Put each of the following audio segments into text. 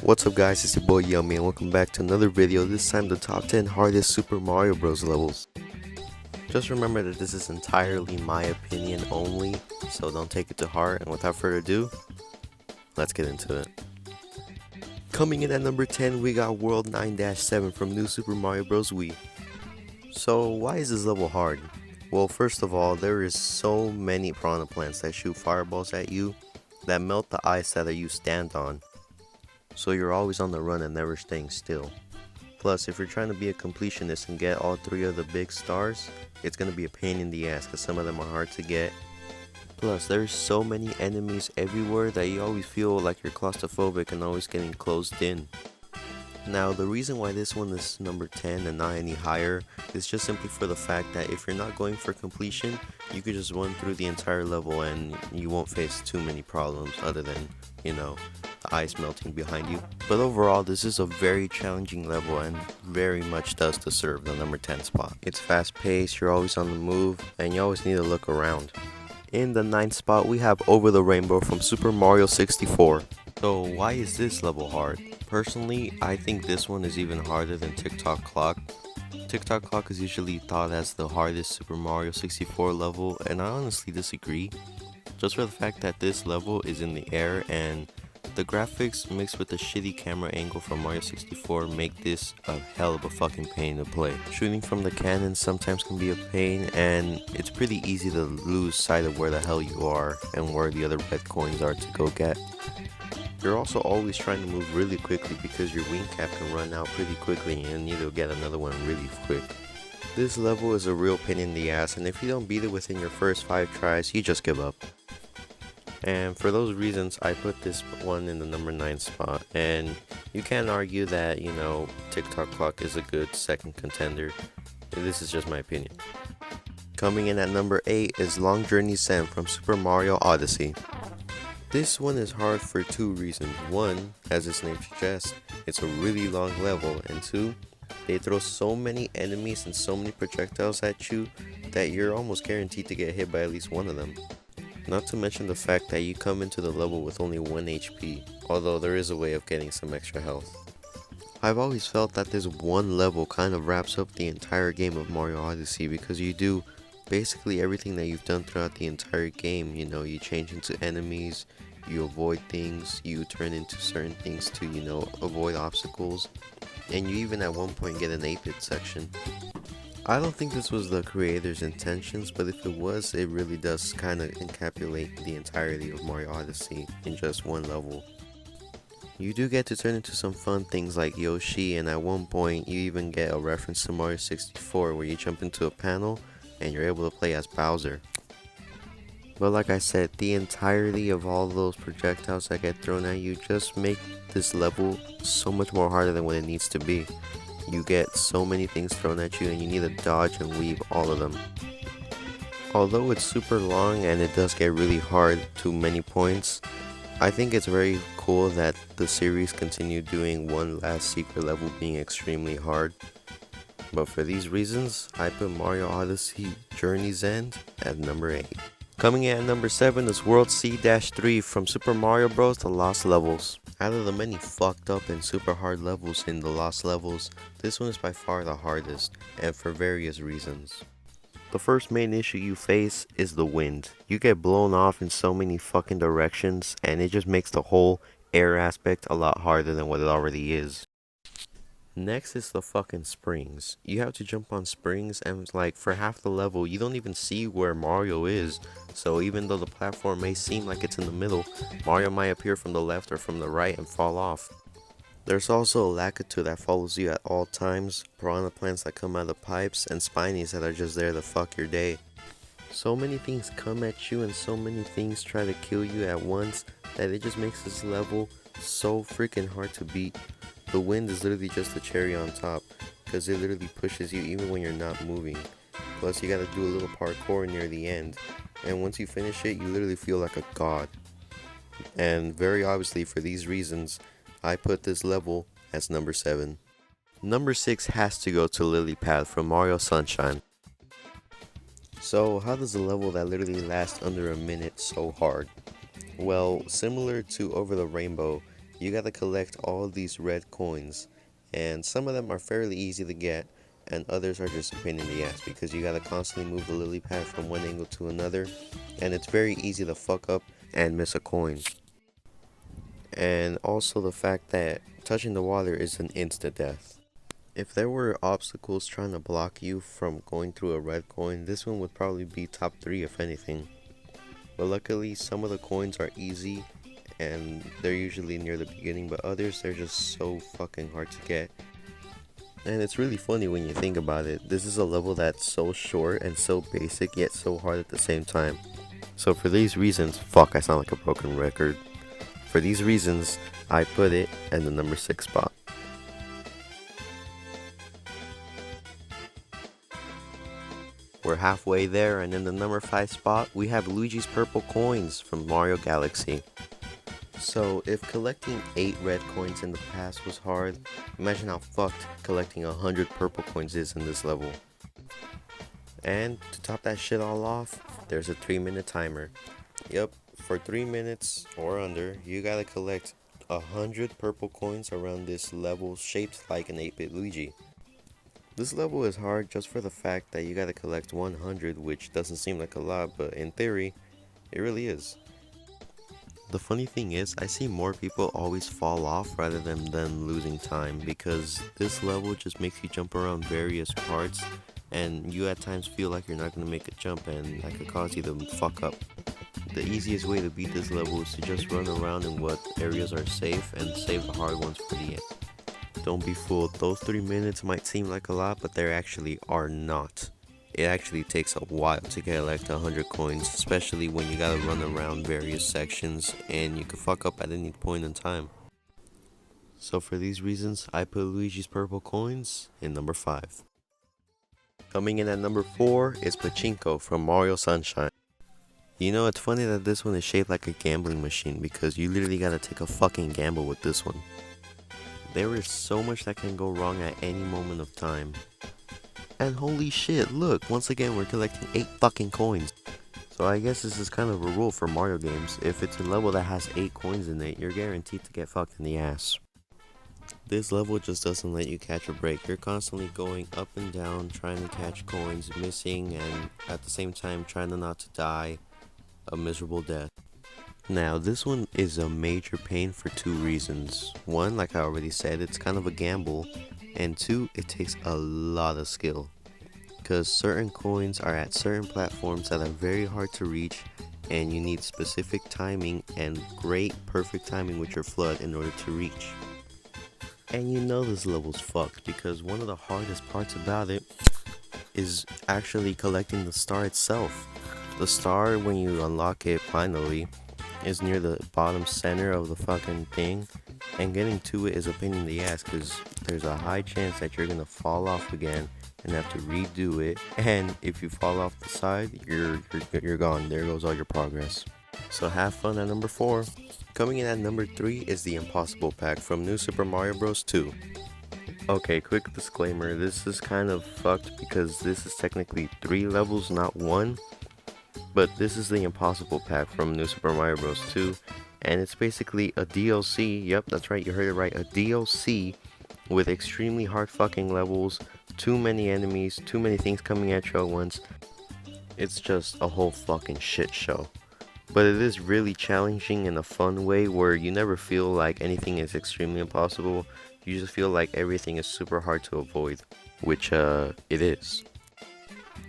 What's up guys, it's your boy Yummy and welcome back to another video, this time the top 10 hardest Super Mario Bros. Levels. Just remember that this is entirely my opinion only, so don't take it to heart, and without further ado, let's get into it. Coming in at number 10, we got World 9-7 from New Super Mario Bros. Wii. So why is this level hard? Well, first of all, there is so many piranha plants that shoot fireballs at you that melt the ice that you stand on. So you're always on the run and never staying still. Plus, if you're trying to be a completionist and get all 3 of the big stars, it's going to be a pain in the ass because some of them are hard to get. Plus, there's so many enemies everywhere that you always feel like you're claustrophobic and always getting closed in. Now, the reason why this one is number 10 and not any higher is just simply for the fact that if you're not going for completion, you could just run through the entire level and you won't face too many problems other than, the ice melting behind you. But overall, this is a very challenging level and very much does deserve the number 10 spot. It's fast paced, you're always on the move, and you always need to look around. In the 9th spot, we have Over the Rainbow from Super Mario 64. So why is this level hard? Personally, I think this one is even harder than TikTok Clock. TikTok Clock is usually thought as the hardest Super Mario 64 level, and I honestly disagree. Just for the fact that this level is in the air and the graphics mixed with the shitty camera angle from Mario 64 make this a hell of a fucking pain to play. Shooting from the cannon sometimes can be a pain, and it's pretty easy to lose sight of where the hell you are and where the other red coins are to go get. You're also always trying to move really quickly because your wing cap can run out pretty quickly and you need to get another one really quick. This level is a real pain in the ass, and if you don't beat it within your first 5 tries, you just give up. And for those reasons, I put this one in the number 9 spot, and you can't argue that, TikTok Clock is a good second contender. This is just my opinion. Coming in at number 8 is Long Journey Zen from Super Mario Odyssey. This one is hard for 2 reasons. 1, as its name suggests, it's a really long level, and 2, they throw so many enemies and so many projectiles at you that you're almost guaranteed to get hit by at least one of them. Not to mention the fact that you come into the level with only 1 HP, although there is a way of getting some extra health. I've always felt that this one level kind of wraps up the entire game of Mario Odyssey because you do basically everything that you've done throughout the entire game. You change into enemies, you avoid things, you turn into certain things to, avoid obstacles, and you even at one point get an 8-bit section. I don't think this was the creator's intentions, but if it was, it really does kind of encapsulate the entirety of Mario Odyssey in just one level. You do get to turn into some fun things like Yoshi, and at one point you even get a reference to Mario 64 where you jump into a panel and you're able to play as Bowser. But like I said, the entirety of all those projectiles that get thrown at you just make this level so much more harder than what it needs to be. You get so many things thrown at you and you need to dodge and weave all of them. Although it's super long and it does get really hard to many points, I think it's very cool that the series continued doing one last secret level being extremely hard. But for these reasons, I put Mario Odyssey Journey's End at number 8. Coming in at number 7 is World C-3 from Super Mario Bros. The Lost Levels. Out of the many fucked up and super hard levels in the Lost Levels, this one is by far the hardest, and for various reasons. The first main issue you face is the wind. You get blown off in so many fucking directions, and it just makes the whole air aspect a lot harder than what it already is. Next is the fucking springs. You have to jump on springs, and for half the level you don't even see where Mario is. So even though the platform may seem like it's in the middle, Mario might appear from the left or from the right and fall off. There's also a Lakitu that follows you at all times, piranha plants that come out of the pipes, and spinies that are just there to fuck your day. So many things come at you and so many things try to kill you at once that it just makes this level so freaking hard to beat. The wind is literally just the cherry on top, because it literally pushes you even when you're not moving. Plus you gotta do a little parkour near the end, and once you finish it, you literally feel like a god. And very obviously for these reasons, I put this level as number 7. Number 6 has to go to Lily Pad from Mario Sunshine. So how does a level that literally lasts under a minute so hard? Well, similar to Over the Rainbow, you gotta collect all these red coins, and some of them are fairly easy to get, and others are just a pain in the ass because you gotta constantly move the lily pad from one angle to another, and it's very easy to fuck up and miss a coin. And also the fact that touching the water is an instant death. If there were obstacles trying to block you from going through a red coin, this one would probably be top 3 if anything. But luckily, some of the coins are easy and they're usually near the beginning, but others, they're just so fucking hard to get. And it's really funny when you think about it. This is a level that's so short and so basic yet so hard at the same time. So for these reasons, fuck, I sound like a broken record. For these reasons, I put it in the number 6 spot. We're halfway there, and in the number 5 spot, we have Luigi's purple coins from Mario Galaxy. So, if collecting 8 red coins in the past was hard, imagine how fucked collecting 100 purple coins is in this level. And to top that shit all off, there's a 3-minute timer. Yep, for 3 minutes or under, you gotta collect 100 purple coins around this level shaped like an 8-bit Luigi. This level is hard just for the fact that you gotta collect 100, which doesn't seem like a lot, but in theory, it really is. The funny thing is, I see more people always fall off rather than them losing time, because this level just makes you jump around various parts, and you at times feel like you're not gonna make a jump, and that could cause you to fuck up. The easiest way to beat this level is to just run around in what areas are safe and save the hard ones for the end. Don't be fooled, those 3 minutes might seem like a lot, but they actually are not. It actually takes a while to collect 100 coins, especially when you gotta run around various sections and you could fuck up at any point in time. So for these reasons, I put Luigi's purple coins in number 5. Coming in at number 4 is Pachinko from Mario Sunshine. You know, it's funny that this one is shaped like a gambling machine because you literally gotta take a fucking gamble with this one. There is so much that can go wrong at any moment of time. And holy shit, look, once again we're collecting 8 fucking coins. So I guess this is kind of a rule for Mario games. If it's a level that has 8 coins in it, you're guaranteed to get fucked in the ass. This level just doesn't let you catch a break. You're constantly going up and down, trying to catch coins, missing, and at the same time trying to not to die a miserable death. Now, this one is a major pain for 2 reasons. 1, like I already said, it's kind of a gamble. And 2, it takes a lot of skill. Because certain coins are at certain platforms that are very hard to reach, and you need specific timing and great perfect timing with your FLUDD in order to reach. And you know this level's fucked because one of the hardest parts about it is actually collecting the star itself. The star, when you unlock it finally, is near the bottom center of the fucking thing, and getting to it is a pain in the ass because there's a high chance that you're gonna fall off again and have to redo it, and if you fall off the side, you're gone. There goes all your progress. So have fun at number 4. Coming in at number 3 is the Impossible Pack from New Super Mario Bros. 2. Okay, quick disclaimer, this is kind of fucked because this is technically 3 levels, not 1. But this is the Impossible Pack from New Super Mario Bros. 2, and it's basically a DLC, yep, that's right, you heard it right, a DLC with extremely hard fucking levels, too many enemies, too many things coming at you at once. It's just a whole fucking shit show. But it is really challenging in a fun way where you never feel like anything is extremely impossible, you just feel like everything is super hard to avoid, which it is.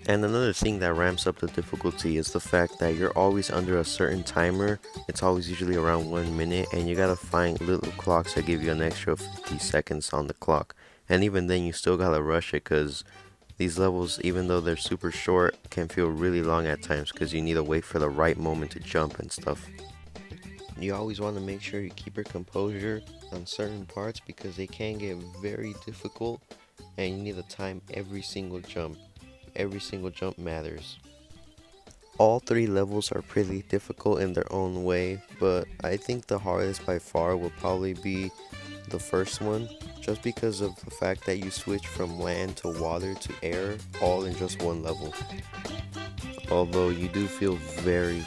And another thing that ramps up the difficulty is the fact that you're always under a certain timer. It's always usually around 1 minute, and you gotta find little clocks that give you an extra 50 seconds on the clock. And even then you still gotta rush it because these levels, even though they're super short, can feel really long at times because you need to wait for the right moment to jump and stuff. You always want to make sure you keep your composure on certain parts because they can get very difficult and you need to time every single jump. Every single jump matters. All 3 levels are pretty difficult in their own way, but I think the hardest by far will probably be the first one, just because of the fact that you switch from land to water to air all in just one level. Although you do feel very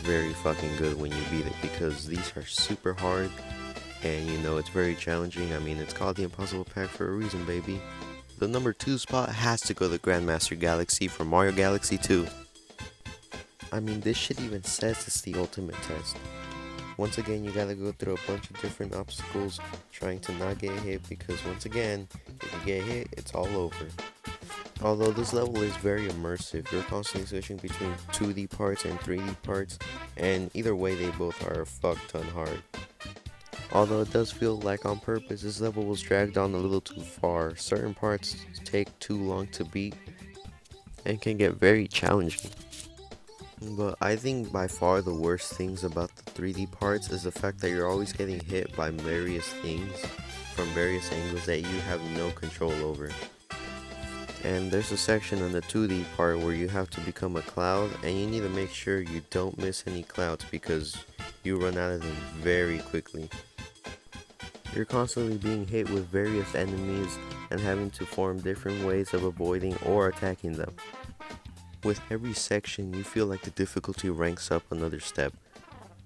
fucking good when you beat it because these are super hard And you know, it's very challenging. I mean, it's called the Impossible Pack for a reason, baby. The number 2 spot has to go to Grandmaster Galaxy from Mario Galaxy 2. I mean, this shit even says it's the ultimate test. Once again, you gotta go through a bunch of different obstacles trying to not get hit, because once again, if you get hit, it's all over. Although this level is very immersive, you're constantly switching between 2D parts and 3D parts, and either way they both are a fuck ton hard. Although it does feel like on purpose, this level was dragged on a little too far. Certain parts take too long to beat and can get very challenging. But I think by far the worst things about the 3D parts is the fact that you're always getting hit by various things from various angles that you have no control over. And there's a section on the 2D part where you have to become a cloud, and you need to make sure you don't miss any clouds because you run out of them very quickly. You're constantly being hit with various enemies and having to form different ways of avoiding or attacking them. With every section, you feel like the difficulty ranks up another step.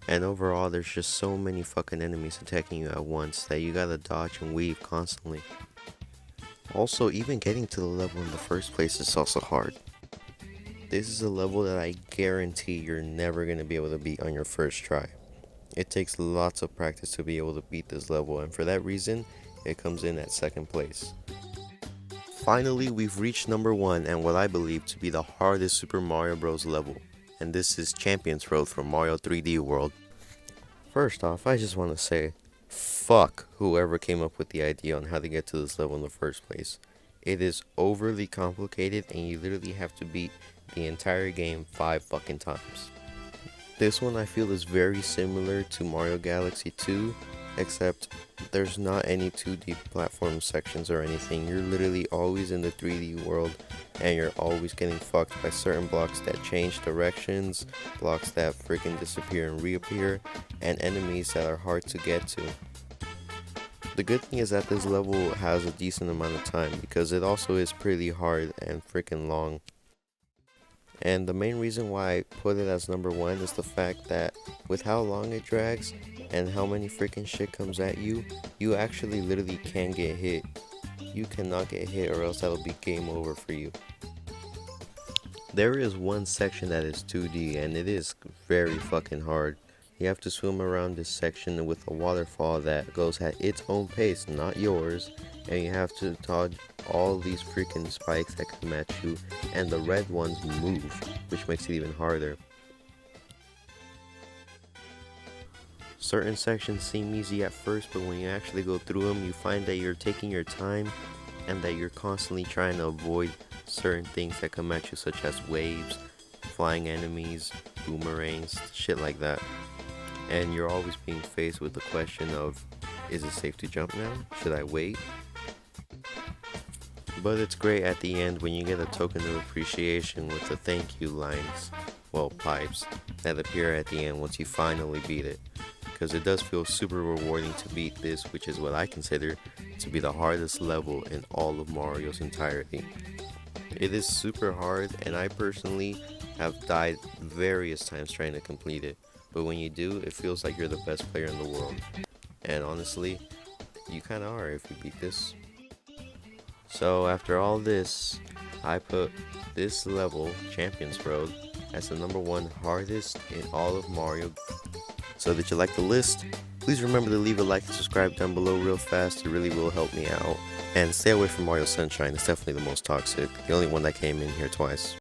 And overall, there's just so many fucking enemies attacking you at once that you gotta dodge and weave constantly. Also, even getting to the level in the first place is also hard. This is a level that I guarantee you're never gonna be able to beat on your first try. It takes lots of practice to be able to beat this level, and for that reason, it comes in at second place. Finally, we've reached number 1 and what I believe to be the hardest Super Mario Bros. Level, and this is Champions Road from Mario 3D World. First off, I just want to say, fuck whoever came up with the idea on how to get to this level in the first place. It is overly complicated and you literally have to beat the entire game 5 fucking times. This one I feel is very similar to Mario Galaxy 2, except there's not any 2D platform sections or anything. You're literally always in the 3D world and you're always getting fucked by certain blocks that change directions, blocks that freaking disappear and reappear, and enemies that are hard to get to. The good thing is that this level has a decent amount of time because it also is pretty hard and freaking long. And the main reason why I put it as number 1 is the fact that with how long it drags and how many freaking shit comes at you, you actually literally can get hit. You cannot get hit or else that'll be game over for you. There is one section that is 2D and it is very fucking hard. You have to swim around this section with a waterfall that goes at its own pace, not yours, and you have to dodge all these freaking spikes that come at you, and the red ones move, which makes it even harder. Certain sections seem easy at first, but when you actually go through them, you find that you're taking your time and that you're constantly trying to avoid certain things that come at you, such as waves, flying enemies, boomerangs, shit like that. And you're always being faced with the question of, is it safe to jump now? Should I wait? But it's great at the end when you get a token of appreciation with the thank you lines, well, pipes, that appear at the end once you finally beat it. Because it does feel super rewarding to beat this, which is what I consider to be the hardest level in all of Mario's entirety. It is super hard, and I personally have died various times trying to complete it. But when you do, it feels like you're the best player in the world. And honestly, you kinda are if you beat this. So after all this, I put this level, Champions Road, as the number 1 hardest in all of Mario. So did you like the list? Please remember to leave a like and subscribe down below real fast, it really will help me out. And stay away from Mario Sunshine, it's definitely the most toxic, the only one that came in here twice.